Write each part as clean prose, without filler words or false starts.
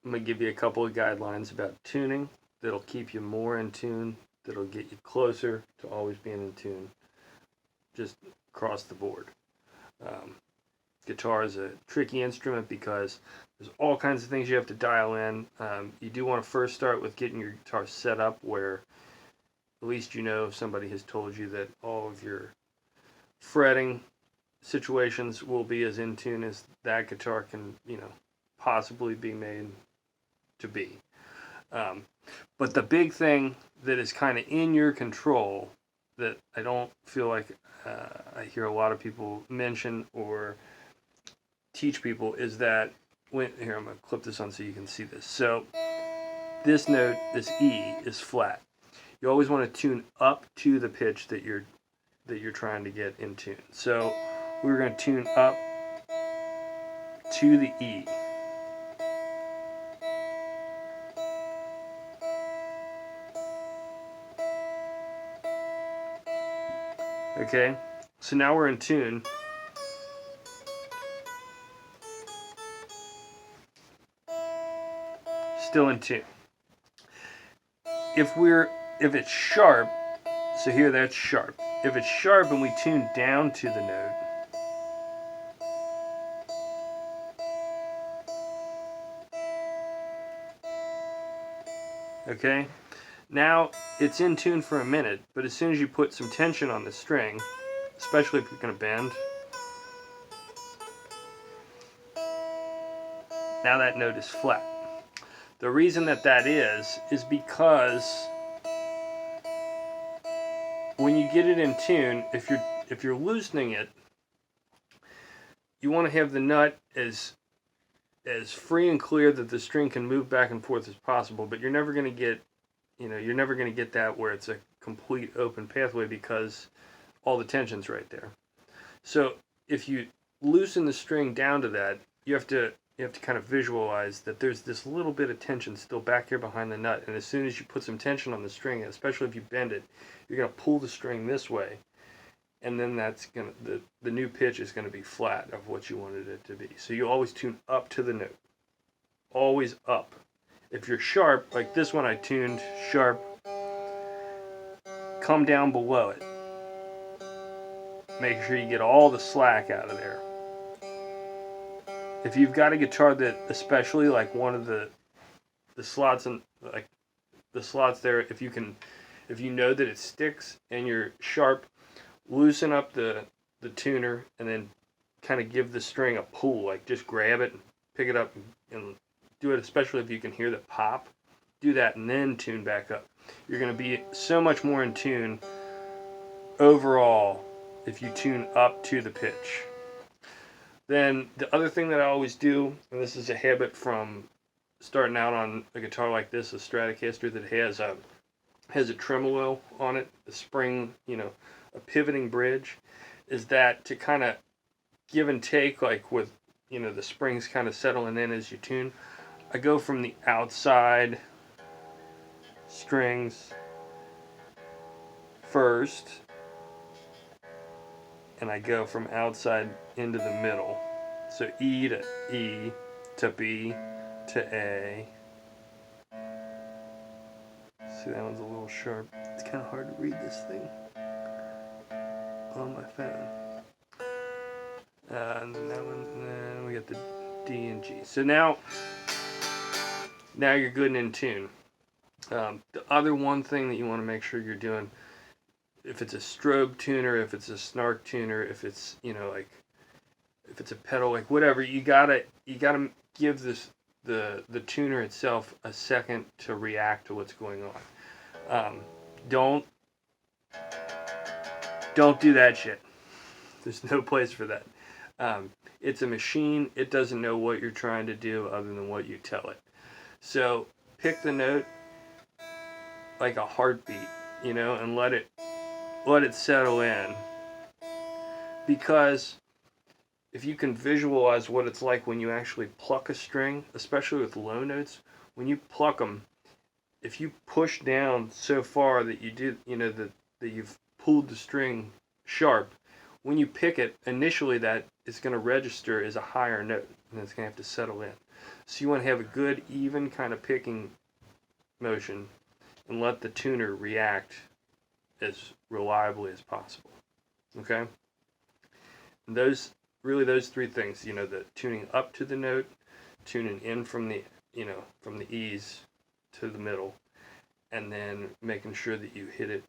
I'm going to give you a couple of guidelines about tuning that'll keep you more in tune, that'll get you closer to always being in tune, just across the board. Guitar is a tricky instrument because there's all kinds of things you have to dial in. You do want to first start with getting your guitar set up where at least you know somebody has told you that all of your fretting situations will be as in tune as that guitar can, possibly be made to be. But the big thing that is kind of in your control that I don't feel like I hear a lot of people mention or teach people is that here, I'm going to clip this on so you can see this. So this note, this E, is flat. You always want to tune up to the pitch that you're trying to get in tune. So we're going to tune up to the E. Okay, so now we're in tune. Still in tune. If it's sharp, so here that's sharp. If it's sharp and we tune down to the note, okay, now it's in tune for a minute, but as soon as you put some tension on the string, especially if you're going to bend, now that note is flat. The reason that is because when you get it in tune, if you're loosening it, you want to have the nut as free and clear that the string can move back and forth as possible, but you're never going to get that where it's a complete open pathway because all the tension's right there. So if you loosen the string down to that, you have to kind of visualize that there's this little bit of tension still back here behind the nut, and as soon as you put some tension on the string, especially if you bend it, you're going to pull the string this way, and then the new pitch is going to be flat of what you wanted it to be. So you always tune up to the note. Always up. If you're sharp, like this one I tuned sharp, come down below it. Make sure you get all the slack out of there. If you've got a guitar that, especially like one of the slots and like the slots there, if you know that it sticks and you're sharp, loosen up the tuner and then kind of give the string a pull, like just grab it and pick it up and do it, especially if you can hear the pop. Do that and then tune back up. You're going to be so much more in tune overall if you tune up to the pitch. Then the other thing that I always do, and this is a habit from starting out on a guitar like this, a Stratocaster that has a tremolo on it, a spring, a pivoting bridge, is that to kind of give and take, like with, the springs kind of settling in as you tune. I go from the outside strings first, and I go from outside into the middle. So E to E to B to A. See, that one's a little sharp. It's kind of hard to read this thing on my phone. And then that one, then we got the D and G. So now you're good and in tune. The other one thing that you want to make sure you're doing, if it's a strobe tuner, if it's a snark tuner, if it's if it's a pedal, like whatever, you gotta give the tuner itself a second to react to what's going on. Don't do that shit. There's no place for that. It's a machine. It doesn't know what you're trying to do other than what you tell it. So pick the note like a heartbeat, and let it settle in. Because if you can visualize what it's like when you actually pluck a string, especially with low notes, when you pluck them, if you push down so far that you do, that you've pulled the string sharp, when you pick it, initially that is going to register as a higher note, and it's going to have to settle in. So you want to have a good, even kind of picking motion and let the tuner react as reliably as possible. Okay? And those three things, the tuning up to the note, tuning in from the E's to the middle, and then making sure that you hit it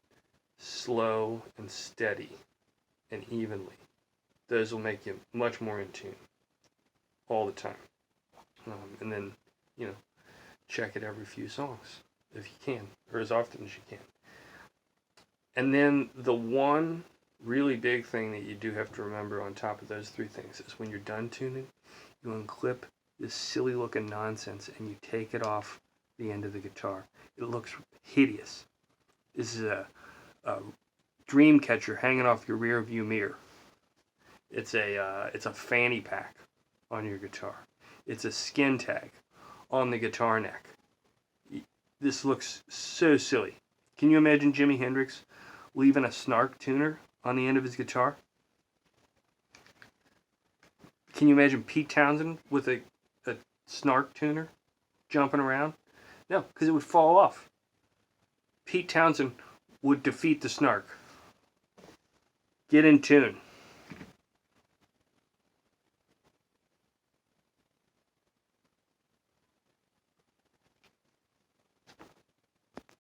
slow and steady and evenly. Those will make you much more in tune all the time. And then, check it every few songs if you can, or as often as you can. And then the one really big thing that you do have to remember on top of those three things is when you're done tuning, you unclip this silly looking nonsense and you take it off the end of the guitar. It looks hideous. This is a dream catcher hanging off your rear view mirror. It's a fanny pack on your guitar. It's a skin tag on the guitar neck. This looks so silly. Can you imagine Jimi Hendrix leaving a snark tuner on the end of his guitar? Can you imagine Pete Townsend with a snark tuner jumping around? No, because it would fall off. Pete Townsend would defeat the snark. Get in tune.